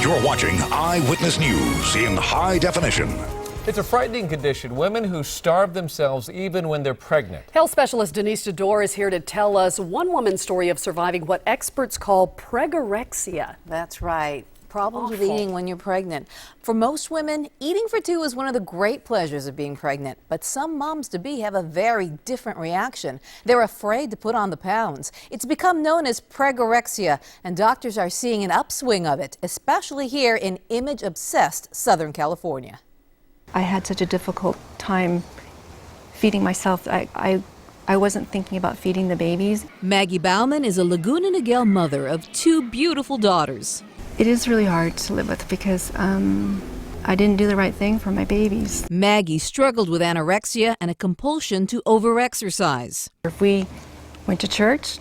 You're watching Eyewitness News in high definition. It's a frightening condition. Women who starve themselves even when they're pregnant. Health specialist Denise Dador is here to tell us one woman's story of surviving what experts call pregorexia. That's right. Problems with Awful. eating when you're pregnant. For most women, eating for two is one of the great pleasures of being pregnant. But some moms-to-be have a very different reaction. They're afraid to put on the pounds. It's become known as pregorexia, and doctors are seeing an upswing of it, especially here in image-obsessed Southern California. I had such a difficult time feeding myself. I wasn't thinking about feeding the babies. Maggie Bauman is a Laguna Niguel mother of two beautiful daughters. It is really hard to live with because I didn't do the right thing for my babies. Maggie struggled with anorexia and a compulsion to overexercise. If we went to church,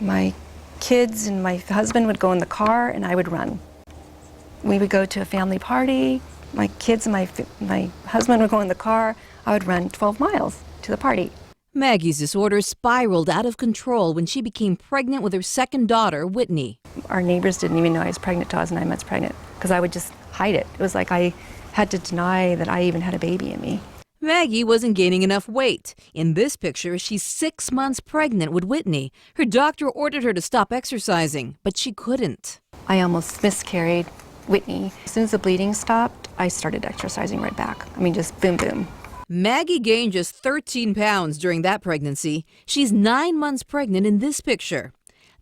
my kids and my husband would go in the car and I would run. We would go to a family party. My kids and my husband would go in the car. I would run 12 miles to the party. Maggie's disorder spiraled out of control when she became pregnant with her second daughter, Whitney. Our neighbors didn't even know I was pregnant till I was 9 months pregnant because I would just hide it. It was like I had to deny that I even had a baby in me. Maggie wasn't gaining enough weight. In this picture, she's 6 months pregnant with Whitney. Her doctor ordered her to stop exercising, but she couldn't. I almost miscarried Whitney. As soon as the bleeding stopped, I started exercising right back. I mean, just boom, boom. Maggie gained just 13 pounds during that pregnancy. She's 9 months pregnant in this picture.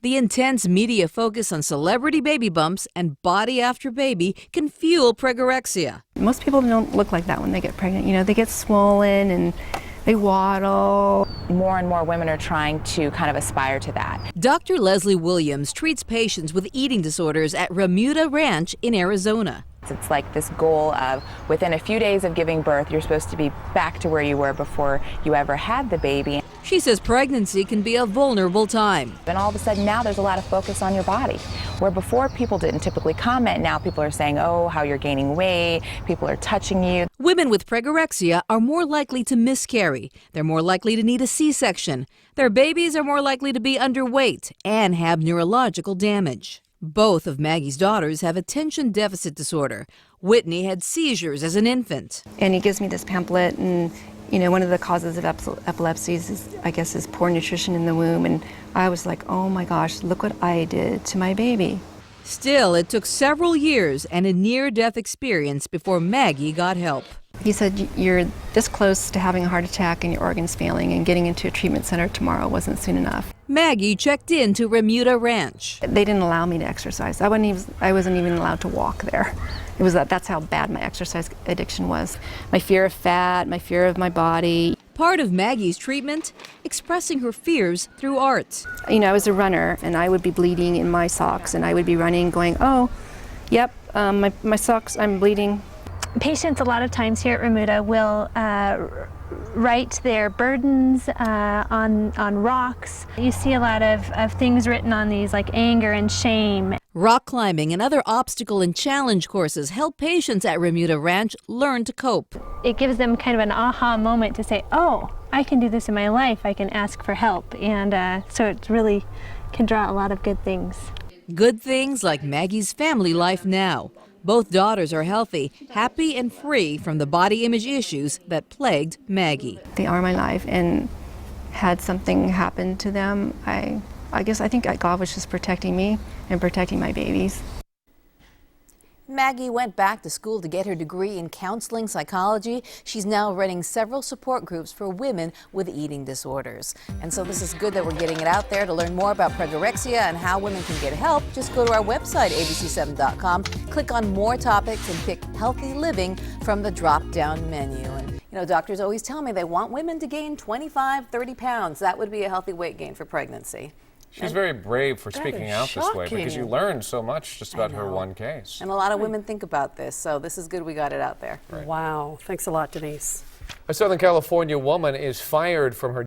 The intense media focus on celebrity baby bumps and body after baby can fuel pregorexia. Most people don't look like that when they get pregnant. You know, they get swollen and they waddle. More and more women are trying to kind of aspire to that. Dr. Leslie Williams treats patients with eating disorders at Remuda Ranch in Arizona. It's like this goal of within a few days of giving birth, you're supposed to be back to where you were before you ever had the baby. She says pregnancy can be a vulnerable time. And all of a sudden now there's a lot of focus on your body. Where before people didn't typically comment, now people are saying, oh, how you're gaining weight, people are touching you. Women with pregorexia are more likely to miscarry. They're more likely to need a C-section. Their babies are more likely to be underweight and have neurological damage. Both of Maggie's daughters have attention deficit disorder. Whitney had seizures as an infant. And he gives me this pamphlet, and you know, one of the causes of epilepsies is, I guess, is poor nutrition in the womb. And I was like, oh my gosh, look what I did to my baby. Still, it took several years and a near-death experience before Maggie got help. He said, you're this close to having a heart attack and your organs failing, and getting into a treatment center tomorrow wasn't soon enough. Maggie checked in to Remuda Ranch. They didn't allow me to exercise. I wasn't even allowed to walk there. It was that's how bad my exercise addiction was. My fear of fat, my fear of my body. Part of Maggie's treatment, expressing her fears through art. You know, I was a runner, and I would be bleeding in my socks, and I would be running going, oh, yep, my socks, I'm bleeding. Patients a lot of times here at Remuda will write their burdens on rocks. You see a lot of things written on these like anger and shame. Rock climbing and other obstacle and challenge courses help patients at Remuda Ranch learn to cope. It gives them kind of an aha moment to say, oh, I can do this in my life, I can ask for help. And so it really can draw a lot of good things. Good things like Maggie's family life now. Both daughters are healthy, happy, and free from the body image issues that plagued Maggie. They are my life, and had something happen to them, I think God was just protecting me and protecting my babies. Maggie went back to school to get her degree in counseling psychology. She's now running several support groups for women with eating disorders. And so this is good that we're getting it out there. To learn more about pregorexia and how women can get help, just go to our website, abc7.com, click on more topics, and pick healthy living from the drop-down menu. And you know, doctors always tell me they want women to gain 25, 30 pounds. That would be a healthy weight gain for pregnancy. She's very brave for speaking out this way shocking. because you learned so much just about her one case. And a lot of women think about this, so this is good we got it out there. Right. Wow. Thanks a lot, Denise. A Southern California woman is fired from her